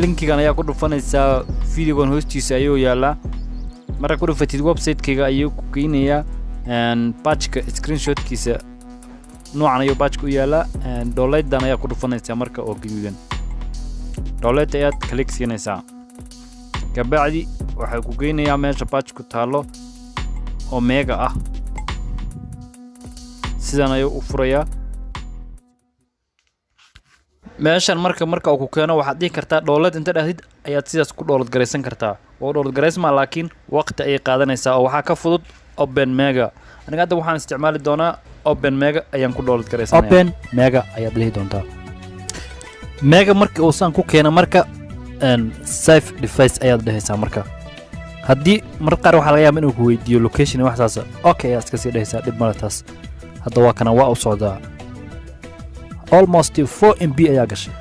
linkigan ayaa ku dhufanaysaa videogan hoostiisa ayuu yaalaa marka ku dhufatid website-kayga ayuu ku keenayaa patch-ka screenshot-kiisa noocan ayuu patch-ku yaalaa download-dan ayaa ku dhufanaysaa marka oo gaduudan download ayaad click siinaysaa kabacdi waxa ku keenayaa meesha patch-ku taalo oo mega ah sidan ayuu u furayaa meeshan marka uu ku keeno waxaad dhigi kartaa download inta dhahdid ayaad sidaas ku download gareysan kartaa oo download gareysma laakiin waqti ay qaadanaysaa oo waxa ka fudud open mega aniga hadda waxaan isticmaali doonaa open mega ayaan ku download gareysanayaa open mega ayaad leeyahay doontaa mega markii uu san ku keeno marka safe device ayaad dhahaysaa marka haddii mar qaar waxa laga yaabaa inuu ku weydiiyo location wax saas okay ayaad iska sii dhahaysaa dib ma taas hadda waa kana waa u socdaa almost 4 MB ayaa gashay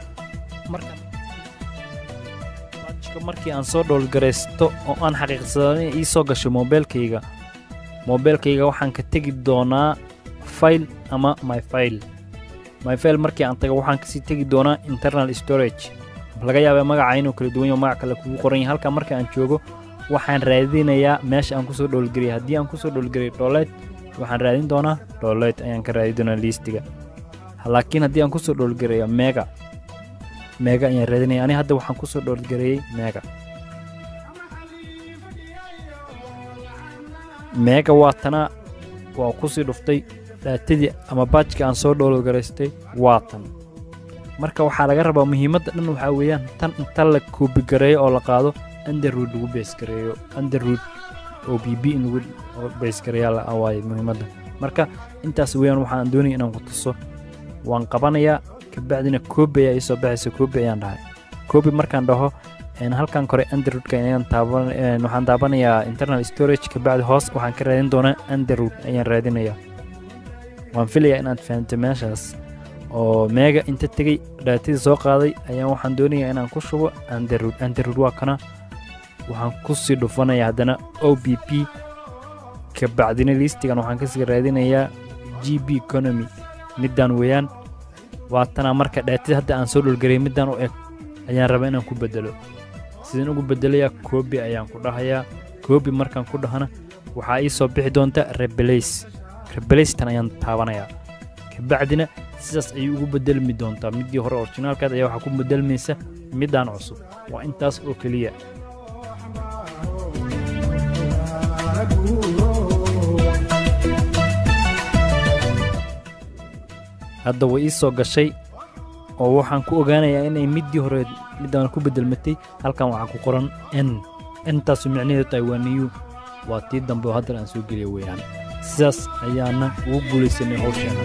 markii aan soo download gareysto oo aan xaqiiqsaday in soo gashay mobilkayga waxaan ka tagi doonaa file ama my file markii aan tago waxaan ka sii tagi doonaa internal storage laga yaabaa magaca inuu kala duwan yahay magac kale kugu qoran yahay halka markii aan joogo waxaan raadinayaa meesha aan ku soo download gariyay haddii aan ku soo download gariyay download waxaan raadin doonaa download ayaan ka raadin doonaa listiga laakiin haddii aan ku soo download gareeyo mega ayaan raadinayaa ani hadda waxaan ku soo download gareeyay mega waatana waa ku sii dhuftay daatadii ama patch-ka aan soo download gareystay waatan marka waxaa laga rabaa muhiimadda dhan waxa weeyaan tan inta la copy gareeyo oo la qaado underroot lagu base gareeyo underroot oo bb in lagu base gareeyo la awaayo muhiimadda marka intaas weeyaan waxaan doonayaa inaan ku tuso waan qabanayaa kabacdina copy ayaa soo baxaysa copy ayaan dhahay copy markaan dhaho halkan kore underroot-ka ayaan waxaan taabanayaa internal storage kabacdi hoos waxaan ka raadin doonaa underroot ayaan raadinayaa waan filayaa inaad fahanto meeshaas oo mega inta tagay daatadii soo qaaday ayaan waxaan doonayaa inaan ku shubo underroot waa kana waxaan ku sii dhufanayaa haddana opp kabacdina listigan waxaan ka sii raadinayaa gb economy midaan weeyaan waatana marka daatada hadda aan soo dhulgaray midaan u eg ayaan rabaa inaan ku bedelo sidaan ugu bedelayaa copy ayaan ku dhahayaa copy markaan ku dhahana waxaa ii soo bixi doonta replace tan ayaan taabanayaa kabacdina sidaas ayay ugu bedelmi doontaa midii hore originalkaad ayaa waxaa ku bedelmaysa midaan cusub waa intaas oo keliya hadda way soo gashay oo waxaan ku ogaanayaa inay midii hore midaan ku bedelmatay halkan waxa ku qoran intaas micnaheedu tahay waa new waa tii dambe oo hadda aan soo geliyo weeyaan sidaas ayaana ugu guuleysanay hawshan